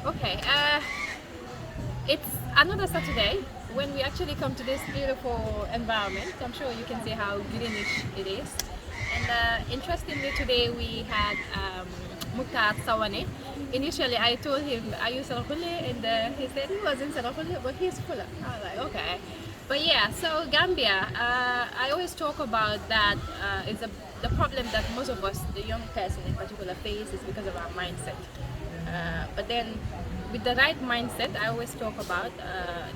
Okay, it's another Saturday when we actually come to this beautiful environment. I'm sure you can see how greenish it is. And interestingly, today we had Mutar Sawaneh. Initially, I told him, "Are you Sarakhule?" And he said he was in Sarakhule, but he's full. I was like, okay. But yeah, so Gambia, I always talk about that is the problem that most of us, the young person in particular, face is because of our mindset. But then, with the right mindset, I always talk about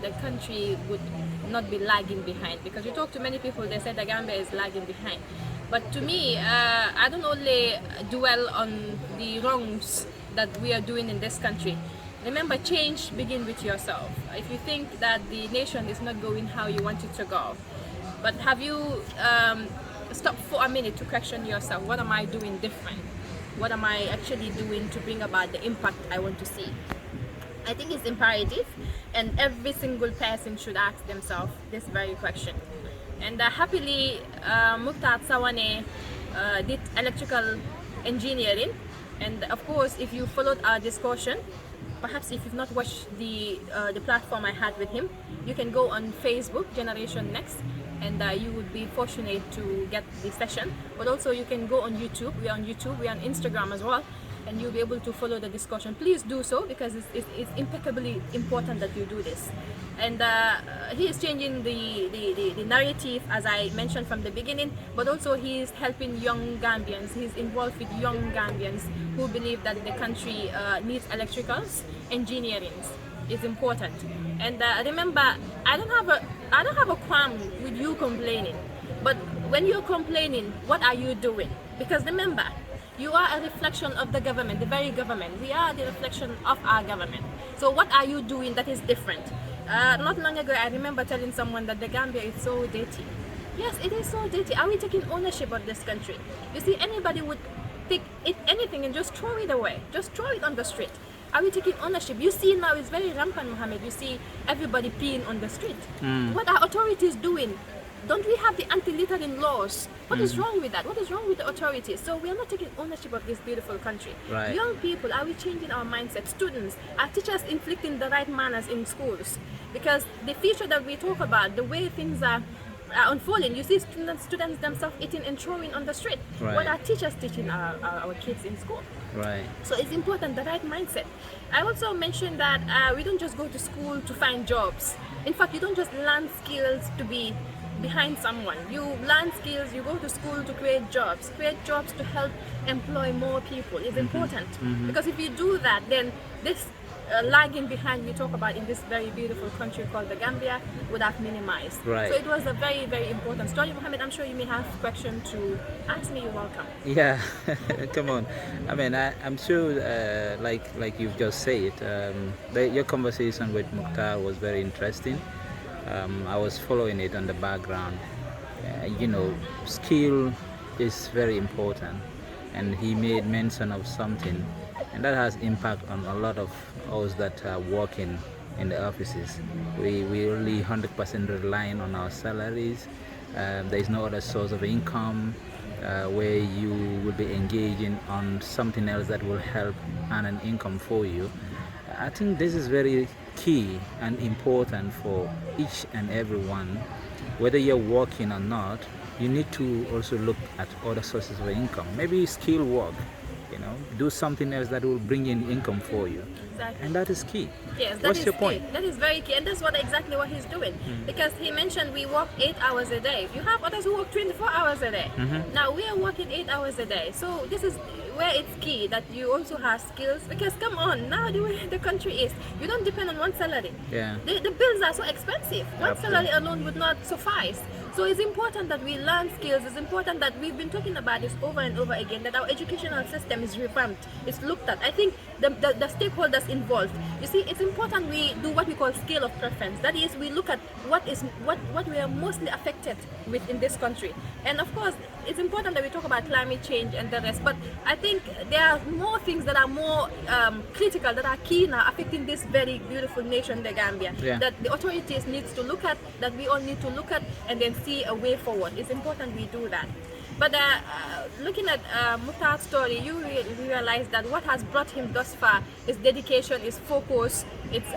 the country would not be lagging behind. Because you talk to many people, they say the Gambia is lagging behind. But to me, I don't only dwell on the wrongs that we are doing in this country. Remember, change begins with yourself. If you think that the nation is not going how you want it to go, but have you stopped for a minute to question yourself? What am I doing different? What am I actually doing to bring about the impact I want to see? I think it's imperative, and every single person should ask themselves this very question. And happily, Mutar Sawaneh did electrical engineering, and of course, if you followed our discussion, perhaps if you've not watched the platform I had with him, you can go on Facebook, Generation Next, and you would be fortunate to get the session. But also you can go on YouTube. We are on YouTube. We are on Instagram as well, and you'll be able to follow the discussion. Please do so because it's impeccably important that you do this. And he is changing the narrative, as I mentioned from the beginning, but also he is helping young Gambians. He's involved with young Gambians who believe that the country needs electricals, engineering is important. And remember, I don't have a qualm with you complaining, but when you're complaining, what are you doing? Because remember, you are a reflection of the government, the very government. We are the reflection of our government. So what are you doing that is different? Not long ago, I remember telling someone that the Gambia is so dirty. Yes, it is so dirty. Are we taking ownership of this country? You see, anybody would take anything and just throw it away. Just throw it on the street. Are we taking ownership? You see now it's very rampant, Mohammed. You see everybody peeing on the street. What are authorities doing? Don't we have the anti-littering laws? What is wrong with that? What is wrong with the authorities? So we are not taking ownership of this beautiful country. Right. Young people, are we changing our mindset? Students, are teachers inflicting the right manners in schools? Because the future that we talk about, the way things are unfolding, you see students themselves eating and throwing on the street. Right. What are teachers teaching our kids in school? Right. So it's important, the right mindset. I also mentioned that we don't just go to school to find jobs. In fact, you don't just learn skills to be behind someone. You learn skills, you go to school to create jobs to help employ more people. It's important. Because if you do that, then this lagging behind we talk about in this very beautiful country called the Gambia would have minimized. Right. So it was a very, very important story. Mohammed, I'm sure you may have a question to ask me. You're welcome. Yeah, come on. I mean, I'm sure, like you've just said, your conversation with Mukhtar was very interesting. I was following it on the background. Skill is very important, and he made mention of something, and that has impact on a lot of us that are working in the offices. We only 100% relying on our salaries. There is no other source of income where you will be engaging on something else that will help earn an income for you. I think this is very key and important for each and every one. Whether you're working or not, you need to also look at other sources of income. Maybe skill work, do something else that will bring in income for you. Exactly. And that is key. Yes, that What's is your key. point? That is very key, and that's exactly what he's doing. Because he mentioned we work 8 hours a day. You have others who work 24 hours a day. Now we are working 8 hours a day. So this is where it's key that you also have skills. Because come on, now the way the country is, you don't depend on one salary. Yeah. The bills are so expensive. One Absolutely. salary alone would not suffice. So it's important that we learn skills. It's important that we've been talking about this over and over again, that our educational system is revamped, it's looked at. I think the stakeholders involved, you see, it's important we do what we call scale of preference. That is, we look at what we are mostly affected with in this country. And of course, it's important that we talk about climate change and the rest, but I think there are more things that are more critical, that are key now affecting this very beautiful nation, the Gambia, Yeah. that the authorities needs to look at, that we all need to look at, and then see a way forward. It's important we do that. But looking at Mutar's story, you realize that what has brought him thus far is dedication, is focus, it's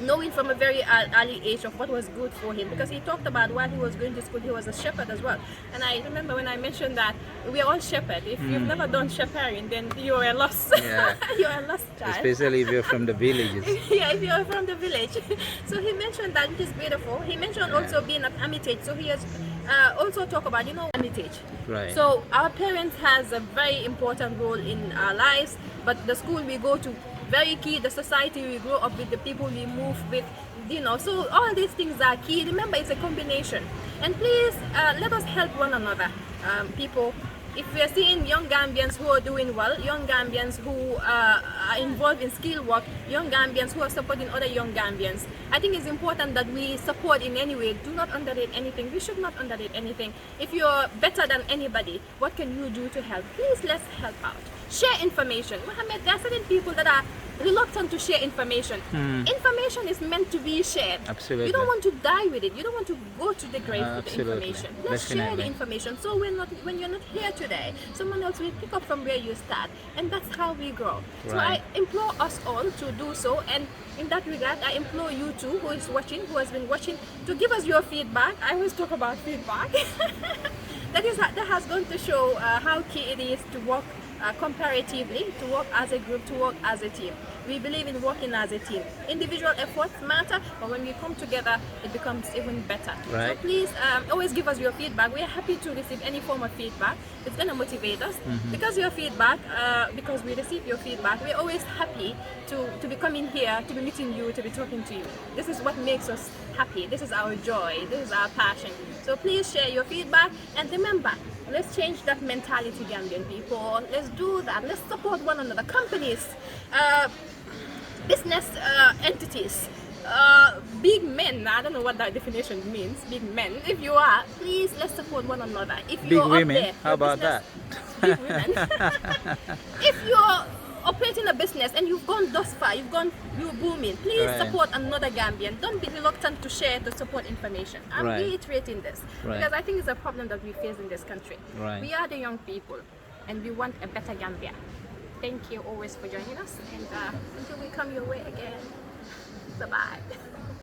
knowing from a very early age of what was good for him, because he talked about while he was going to school he was a shepherd as well. And I remember when I mentioned that we are all shepherds. If you've never done shepherding, then you're a lost Yeah. you're a lost child, Especially if you're from the villages. yeah, if you're from the village. So he mentioned that, which is beautiful. He mentioned also being at Hermitage, so he has also talk about, you know, Hermitage. Right. So our parents has a very important role in our lives, but the school we go to, very key. The society we grow up with, the people we move with, you know, so all these things are key. Remember, it's a combination. And please let us help one another, people. If we are seeing young Gambians who are doing well, young Gambians who are involved in skill work, young Gambians who are supporting other young Gambians, I think it's important that we support in any way. Do not underrate anything. We should not underrate anything. If you're better than anybody, what can you do to help? Please, let's help out. Share information. Mohammed, there are certain people that are reluctant to share information. Information is meant to be shared. Absolutely. You don't want to die with it. You don't want to go to the grave with the Absolutely. information. Let's share the Definitely. information. So when you're not here today, someone else will pick up from where you start, and that's how we grow. So Right. I implore us all to do so, and in that regard, I implore you too, who is watching, who has been watching, to give us your feedback. I always talk about feedback. that has gone to show how key it is to work comparatively, to work as a group, to work as a team. We believe in working as a team. Individual efforts matter, but when we come together, it becomes even better. Right. So please always give us your feedback. We are happy to receive any form of feedback. It's going to motivate us. Because your feedback, because we receive your feedback, we're always happy to be coming here, to be meeting you, to be talking to you. This is what makes us happy. This is our joy. This is our passion. So please share your feedback, and remember, let's change that mentality, Gambian people. Let's do that. Let's support one another. Companies, business entities, big men. I don't know what that definition means. Big men. If you are, please, let's support one another. If Big you're up women. there, How your about business- that? Big women. If you're operating a business and you've gone thus far, you're booming, please Right. support another Gambian. Don't be reluctant to share, to support information. I'm Right. reiterating this Right. because I think it's a problem that we face in this country. Right. We are the young people, and we want a better Gambia. Thank you always for joining us, and until we come your way again, bye-bye.